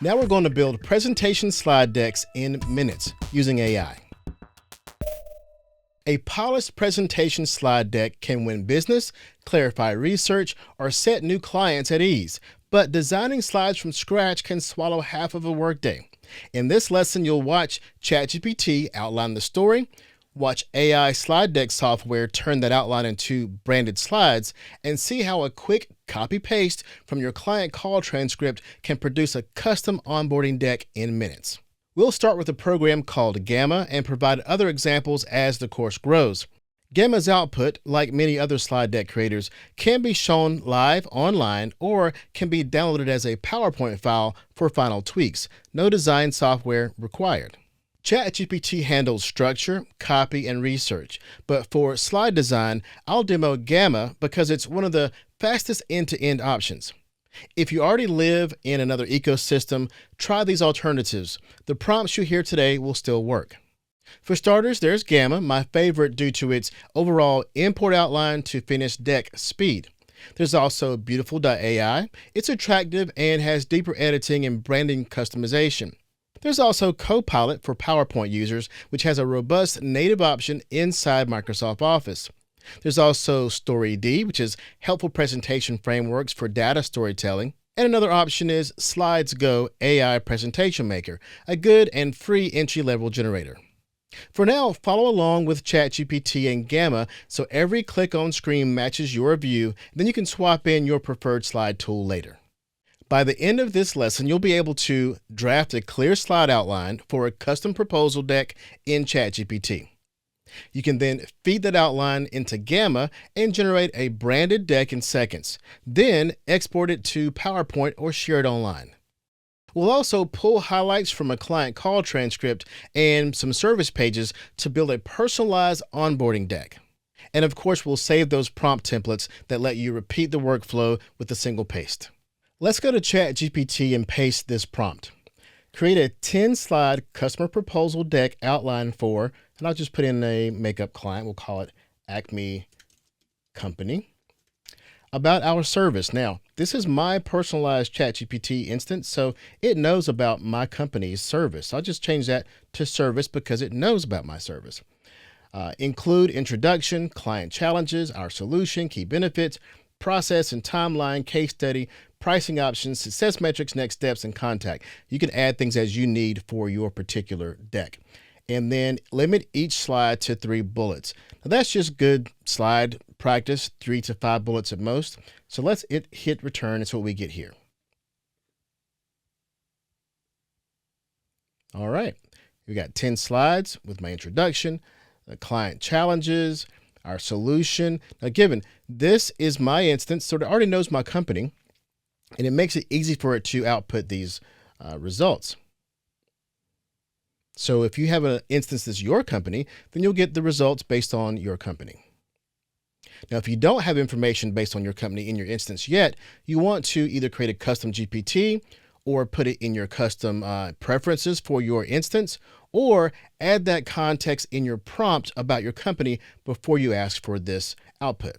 Now we're going to build presentation slide decks in minutes using AI. A polished presentation slide deck can win business, clarify research, or set new clients at ease. But designing slides from scratch can swallow half of a workday. In this lesson, you'll watch ChatGPT outline the story, watch AI slide deck software turn that outline into branded slides, and see how a quick copy-paste from your client call transcript can produce a custom onboarding deck in minutes. We'll start with a program called Gamma and provide other examples as the course grows. Gamma's output, like many other slide deck creators, can be shown live online or can be downloaded as a PowerPoint file for final tweaks. No design software required. ChatGPT handles structure, copy, and research, but for slide design, I'll demo Gamma because it's one of the fastest end-to-end options. If you already live in another ecosystem, try these alternatives. The prompts you hear today will still work. For starters, there's Gamma, my favorite due to its overall import outline to finish deck speed. There's also Beautiful.ai. It's attractive and has deeper editing and branding customization. There's also Copilot for PowerPoint users, which has a robust native option inside Microsoft Office. There's also StoryD, which is helpful presentation frameworks for data storytelling. And another option is SlidesGo AI Presentation Maker, a good and free entry-level generator. For now, follow along with ChatGPT and Gamma so every click on screen matches your view, then you can swap in your preferred slide tool later. By the end of this lesson, you'll be able to draft a clear slide outline for a custom proposal deck in ChatGPT. You can then feed that outline into Gamma and generate a branded deck in seconds. Then export it to PowerPoint or share it online. We'll also pull highlights from a client call transcript and some service pages to build a personalized onboarding deck. And of course, we'll save those prompt templates that let you repeat the workflow with a single paste. Let's go to ChatGPT and paste this prompt. Create a 10-slide customer proposal deck outline for, and I'll just put in a makeup client, we'll call it Acme Company, about our service. Now, this is my personalized ChatGPT instance, so it knows about my company's service. I'll just change that to service because it knows about my service. Include introduction, client challenges, our solution, key benefits, process and timeline, case study, pricing options, success metrics, next steps, and contact. You can add things as you need for your particular deck. And then limit each slide to 3 bullets. Now that's just good slide practice, 3 to 5 bullets at most. So let's hit return. That's what we get here. All right, we got 10 slides with my introduction, the client challenges, our solution. Now given this is my instance, so it already knows my company, and it makes it easy for it to output these results. So if you have an instance that's your company, then you'll get the results based on your company. Now, if you don't have information based on your company in your instance yet, you want to either create a custom GPT or put it in your custom preferences for your instance, or add that context in your prompt about your company before you ask for this output.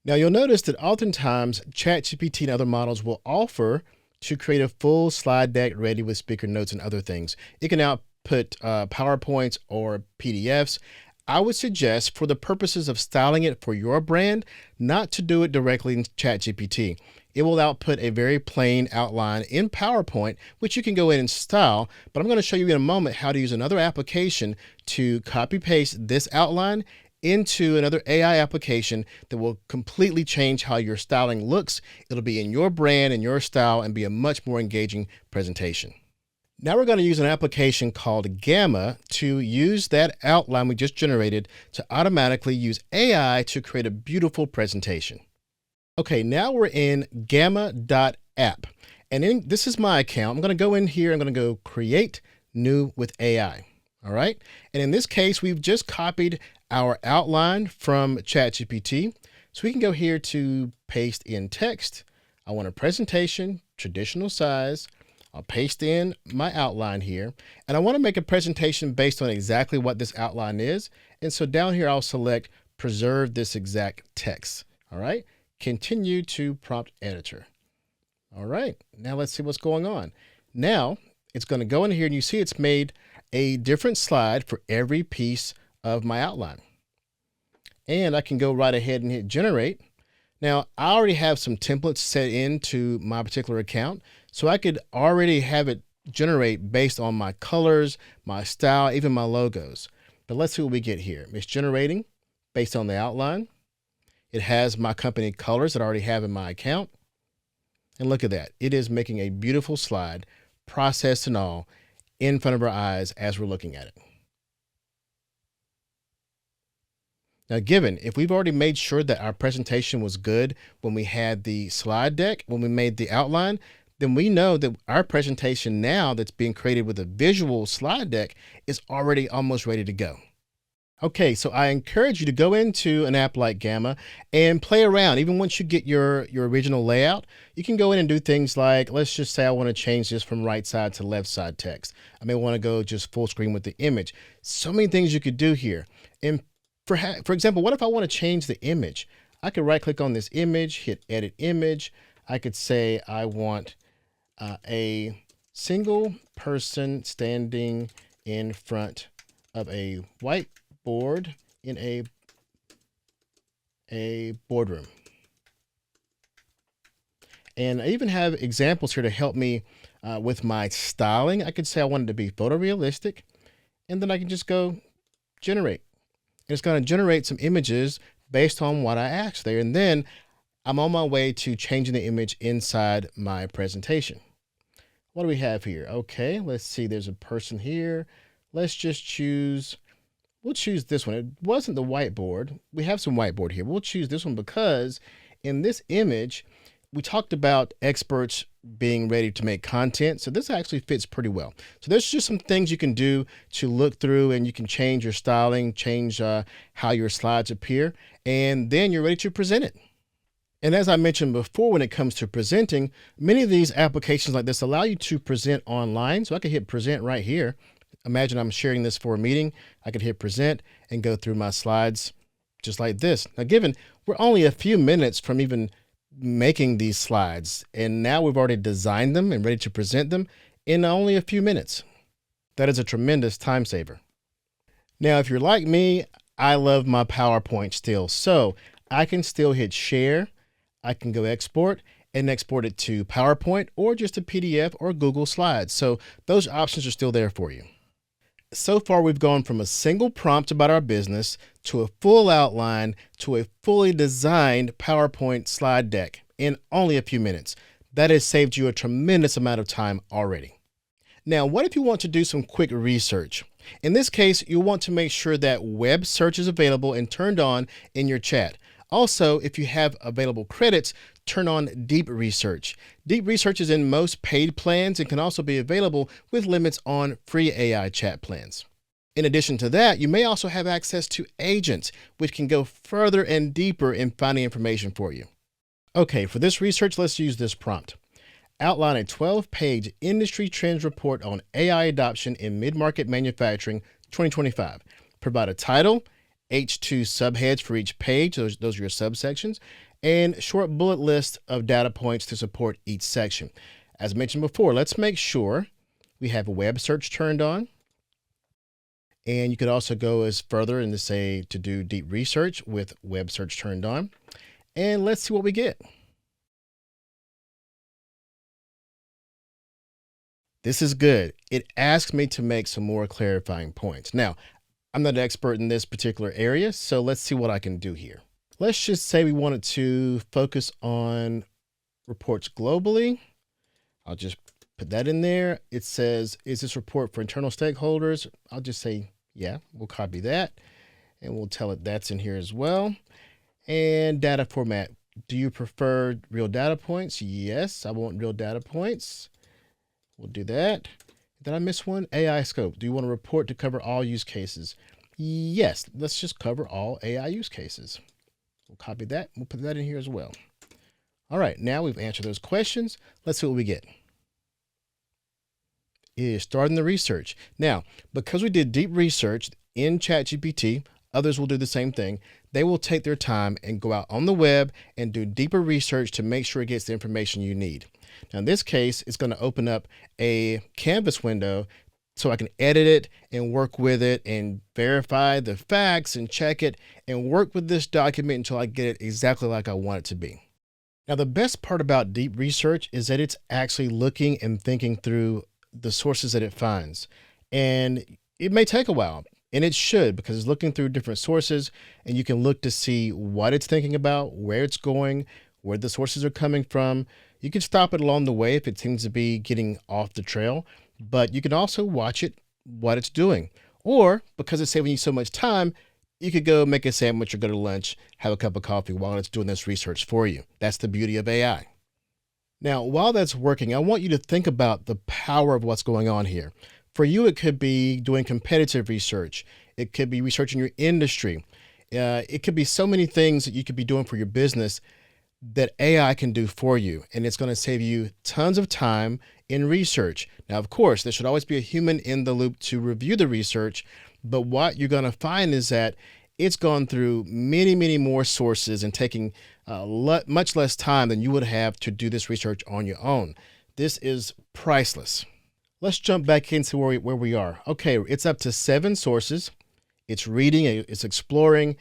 Now, you'll notice that oftentimes ChatGPT and other models will offer to create a full slide deck ready with speaker notes and other things. It can output PowerPoints or PDFs. I would suggest, for the purposes of styling it for your brand, not to do it directly in ChatGPT. It will output a very plain outline in PowerPoint, which you can go in and style, but I'm going to show you in a moment how to use another application to copy paste this outline into another AI application that will completely change how your styling looks. It'll be in your brand and your style and be a much more engaging presentation. Now we're going to use an application called Gamma to use that outline we just generated to automatically use AI to create a beautiful presentation. Okay, now we're in gamma.app, and this is my account. I'm going to go in here. I'm going to go create new with AI. All right. And in this case, we've just copied our outline from ChatGPT. So we can go here to paste in text. I want a presentation, traditional size. I'll paste in my outline here, and I want to make a presentation based on exactly what this outline is. And so down here, I'll select preserve this exact text. All right. Continue to prompt editor. All right. Now let's see what's going on. Now it's going to go in here and you see it's made a different slide for every piece of my outline. And I can go right ahead and hit generate. Now I already have some templates set into my particular account, so I could already have it generate based on my colors, my style, even my logos. But let's see what we get here. It's generating based on the outline. It has my company colors that I already have in my account. And look at that. It is making a beautiful slide, processed and all, in front of our eyes as we're looking at it. Now, given if we've already made sure that our presentation was good when we had the slide deck, when we made the outline, then we know that our presentation now that's being created with a visual slide deck is already almost ready to go. Okay, so I encourage you to go into an app like Gamma and play around. Even once you get your original layout, you can go in and do things like, let's just say I want to change this from right side to left side text. I may want to go just full screen with the image. So many things you could do here. And for example, what if I want to change the image? I could right click on this image, hit edit image. I could say I want a single person standing in front of a whiteboard in a boardroom. And I even have examples here to help me with my styling. I could say I want it to be photorealistic, and then I can just go generate. And it's going to generate some images based on what I asked there. And then I'm on my way to changing the image inside my presentation. What do we have here? Okay, let's see. There's a person here. Let's just choose. We'll choose this one. It wasn't the whiteboard. We have some whiteboard here. We'll choose this one because in this image, we talked about experts being ready to make content. So this actually fits pretty well. So there's just some things you can do to look through, and you can change your styling, change how your slides appear, and then you're ready to present it. And as I mentioned before, when it comes to presenting, many of these applications like this allow you to present online. So I could hit present right here. Imagine I'm sharing this for a meeting. I could hit present and go through my slides just like this. Now, given we're only a few minutes from even making these slides, and now we've already designed them and ready to present them in only a few minutes. That is a tremendous time saver. Now, if you're like me, I love my PowerPoint still. So I can still hit share. I can go export and export it to PowerPoint or just a PDF or Google Slides. So those options are still there for you. So far, we've gone from a single prompt about our business to a full outline to a fully designed PowerPoint slide deck in only a few minutes. That has saved you a tremendous amount of time already. Now, what if you want to do some quick research? In this case, you'll want to make sure that web search is available and turned on in your chat. Also, if you have available credits, turn on deep research. Deep research is in most paid plans and can also be available with limits on free AI chat plans. In addition to that, you may also have access to agents, which can go further and deeper in finding information for you. Okay, for this research, let's use this prompt. Outline a 12-page industry trends report on AI adoption in mid-market manufacturing 2025. Provide a title, H2 subheads for each page, those are your subsections, and short bullet list of data points to support each section. As mentioned before, let's make sure we have a web search turned on. And you could also go as further and to say to do deep research with web search turned on. And let's see what we get. This is good. It asks me to make some more clarifying points. Now, I'm not an expert in this particular area, so let's see what I can do here. Let's just say we wanted to focus on reports globally. I'll just put that in there. It says, is this report for internal stakeholders? I'll just say, yeah, we'll copy that and we'll tell it that's in here as well. And data format. Do you prefer real data points? Yes, I want real data points. We'll do that. Did I miss one? AI scope. Do you want a report to cover all use cases? Yes, let's just cover all AI use cases. We'll copy that. We'll put that in here as well. All right, now we've answered those questions. Let's see what we get. It is starting the research. Now, because we did deep research in ChatGPT, others will do the same thing. They will take their time and go out on the web and do deeper research to make sure it gets the information you need. Now, in this case, it's going to open up a Canvas window so I can edit it and work with it and verify the facts and check it and work with this document until I get it exactly like I want it to be. Now, the best part about deep research is that it's actually looking and thinking through the sources that it finds. And it may take a while, and it should, because it's looking through different sources, and you can look to see what it's thinking about, where it's going, where the sources are coming from. You can stop it along the way if it seems to be getting off the trail, but you can also watch it, what it's doing. Or, because it's saving you so much time, you could go make a sandwich or go to lunch, have a cup of coffee while it's doing this research for you. That's the beauty of AI. Now, while that's working, I want you to think about the power of what's going on here. For you, it could be doing competitive research. It could be researching your industry. It could be so many things that you could be doing for your business that AI can do for you, and it's going to save you tons of time in research. Now, of course, there should always be a human in the loop to review the research, but what you're going to find is that it's gone through many, many more sources and taking much less time than you would have to do this research on your own. This is priceless. Let's jump back into where we are. Okay, it's up to 7 sources. It's reading, it's exploring,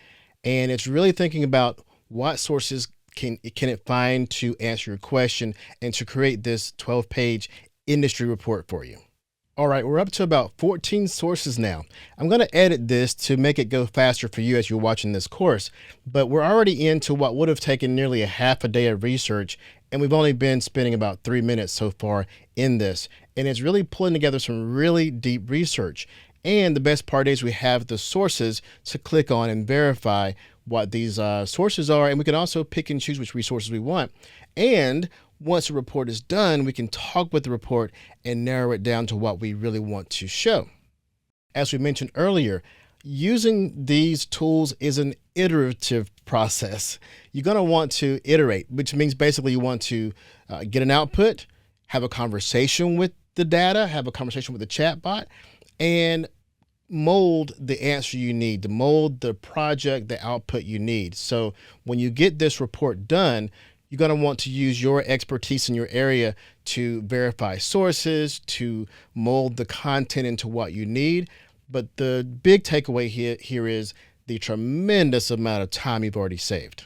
and it's really thinking about what sources can it find to answer your question and to create this 12-page industry report for you. All right, we're up to about 14 sources now. I'm going to edit this to make it go faster for you as you're watching this course, but we're already into what would have taken nearly a half a day of research, and we've only been spending about 3 minutes so far in this, and it's really pulling together some really deep research. And the best part is we have the sources to click on and verify what these sources are, and we can also pick and choose which resources we want. And once the report is done, we can talk with the report and narrow it down to what we really want to show. As we mentioned earlier, using these tools is an iterative process. You're going to want to iterate, which means basically you want to get an output, have a conversation with the data, have a conversation with the chatbot, and mold the answer you need, to mold the project, the output you need. So when you get this report done, you're going to want to use your expertise in your area to verify sources, to mold the content into what you need. But the big takeaway here is the tremendous amount of time you've already saved.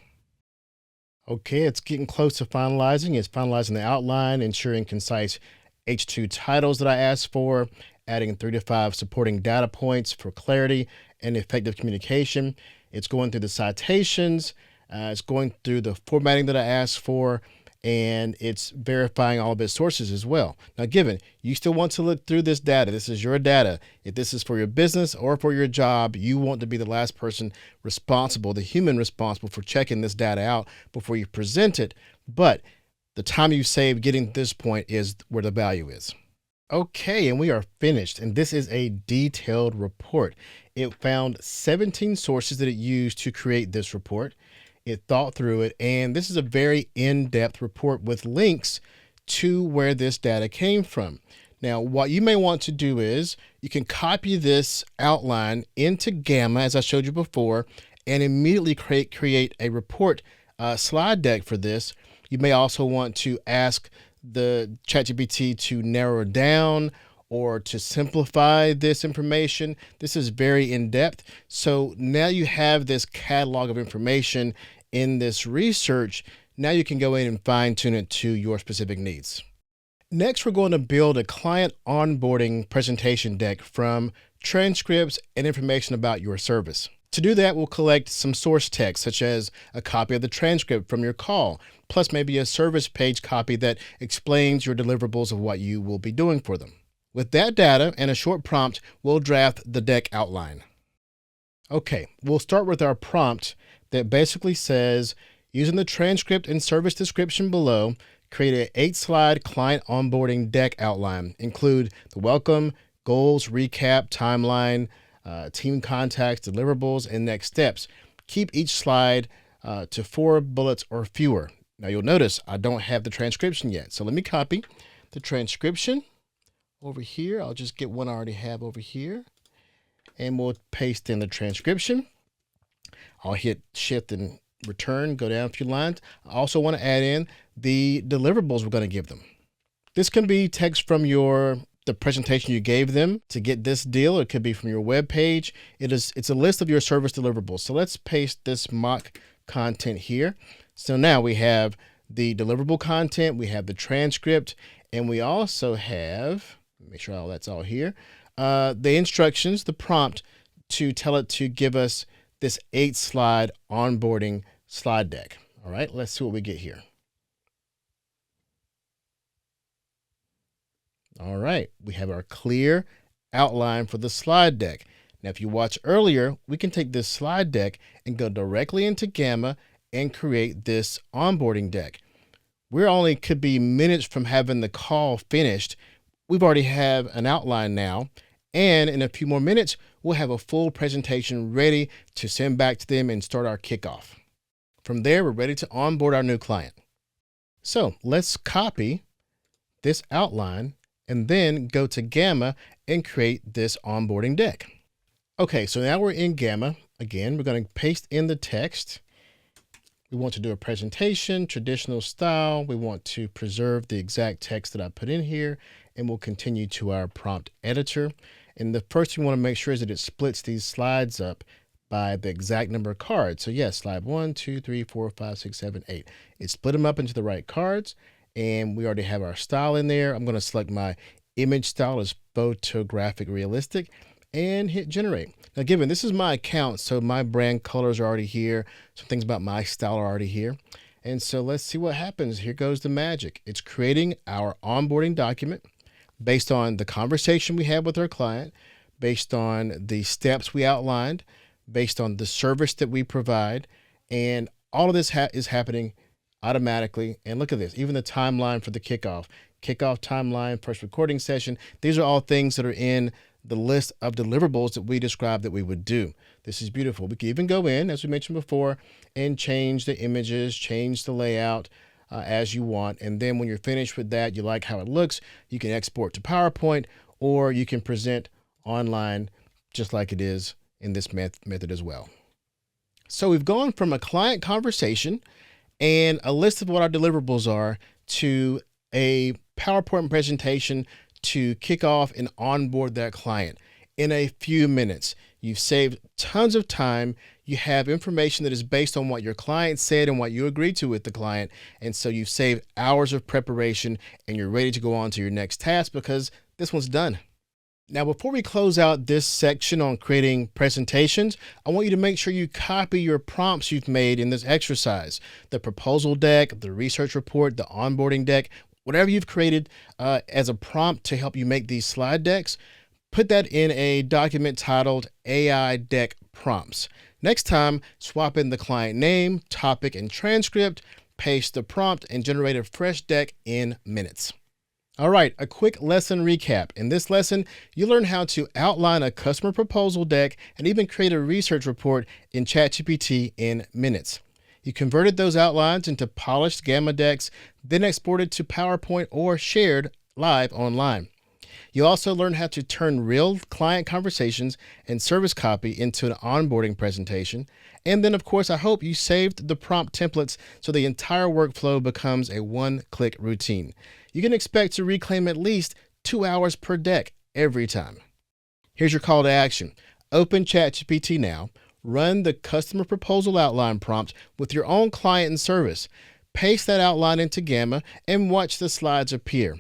Okay, it's getting close to finalizing. It's finalizing the outline, ensuring concise H2 titles that I asked for, adding 3 to 5 supporting data points for clarity and effective communication. It's going through the citations. It's going through the formatting that I asked for, and it's verifying all of its sources as well. Now, given you still want to look through this data, this is your data. If this is for your business or for your job, you want to be the last person responsible, the human responsible for checking this data out before you present it. But the time you save getting to this point is where the value is. Okay, and we are finished, and this is a detailed report. It found 17 sources that it used to create this report. It thought through it, and this is a very in-depth report with links to where this data came from. Now, what you may want to do is you can copy this outline into Gamma, as I showed you before, and immediately create a report slide deck for this. You may also want to ask the ChatGPT to narrow down or to simplify this information. This is very in-depth. So now you have this catalog of information in this research. Now you can go in and fine-tune it to your specific needs. Next, we're going to build a client onboarding presentation deck from transcripts and information about your service. To do that, we'll collect some source text, such as a copy of the transcript from your call, plus maybe a service page copy that explains your deliverables of what you will be doing for them. With that data and a short prompt, we'll draft the deck outline. Okay, we'll start with our prompt that basically says, using the transcript and service description below, create an 8-slide client onboarding deck outline. Include the welcome, goals, recap, timeline, team contacts, deliverables, and next steps. Keep each slide to 4 bullets or fewer. Now you'll notice I don't have the transcription yet. So let me copy the transcription over here. I'll just get one I already have over here, and we'll paste in the transcription. I'll hit shift and return, go down a few lines. I also want to add in the deliverables we're going to give them. This can be text from the presentation you gave them to get this deal. It could be from your web page. It's a list of your service deliverables. So let's paste this mock content here. So now we have the deliverable content, we have the transcript, and we also have, make sure all that's all here, the instructions, the prompt to tell it to give us this 8-slide onboarding slide deck. All right, let's see what we get here. All right, we have our clear outline for the slide deck. Now, if you watch earlier, we can take this slide deck and go directly into Gamma and create this onboarding deck. We're only could be minutes from having the call finished. We've already have an outline now, and in a few more minutes, we'll have a full presentation ready to send back to them and start our kickoff. From there, we're ready to onboard our new client. So let's copy this outline and then go to Gamma and create this onboarding deck. Okay, so now we're in Gamma. Again, we're going to paste in the text. We want to do a presentation, traditional style. We want to preserve the exact text that I put in here, and we'll continue to our prompt editor. And the first thing we want to make sure is that it splits these slides up by the exact number of cards. So yes, slide 1, 2, 3, 4, 5, 6, 7, 8. It split them up into the right cards. And we already have our style in there. I'm going to select my image style as photographic realistic and hit generate. Now, given this is my account, so my brand colors are already here. Some things about my style are already here. And so let's see what happens. Here goes the magic. It's creating our onboarding document based on the conversation we had with our client, based on the steps we outlined, based on the service that we provide. And all of this is happening automatically. And look at this, even the timeline for the kickoff timeline, first recording session. These are all things that are in the list of deliverables that we described that we would do. This is beautiful. We can even go in, as we mentioned before, and change the images, change the layout as you want. And then when you're finished with that, you like how it looks, you can export to PowerPoint, or you can present online just like it is in this method as well. So we've gone from a client conversation and a list of what our deliverables are to a PowerPoint presentation to kick off and onboard that client in a few minutes. You've saved tons of time. You have information that is based on what your client said and what you agreed to with the client. And so you've saved hours of preparation and you're ready to go on to your next task because this one's done. Now, before we close out this section on creating presentations, I want you to make sure you copy your prompts you've made in this exercise. The proposal deck, the research report, the onboarding deck, whatever you've created as a prompt to help you make these slide decks, put that in a document titled AI Deck Prompts. Next time, swap in the client name, topic, and transcript, paste the prompt, and generate a fresh deck in minutes. All right, a quick lesson recap. In this lesson, you learn how to outline a customer proposal deck and even create a research report in ChatGPT in minutes. You converted those outlines into polished Gamma decks, then exported to PowerPoint or shared live online. You also learn how to turn real client conversations and service copy into an onboarding presentation. And then, of course, I hope you saved the prompt templates so the entire workflow becomes a one-click routine. You can expect to reclaim at least 2 hours per deck every time. Here's your call to action. Open ChatGPT now. Run the customer proposal outline prompt with your own client and service. Paste that outline into Gamma and watch the slides appear.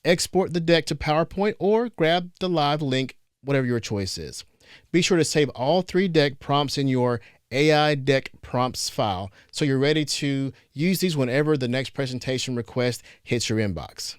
Export the deck to PowerPoint or grab the live link, whatever your choice is. Be sure to save all 3 deck prompts in your AI Deck Prompts file so you're ready to use these whenever the next presentation request hits your inbox.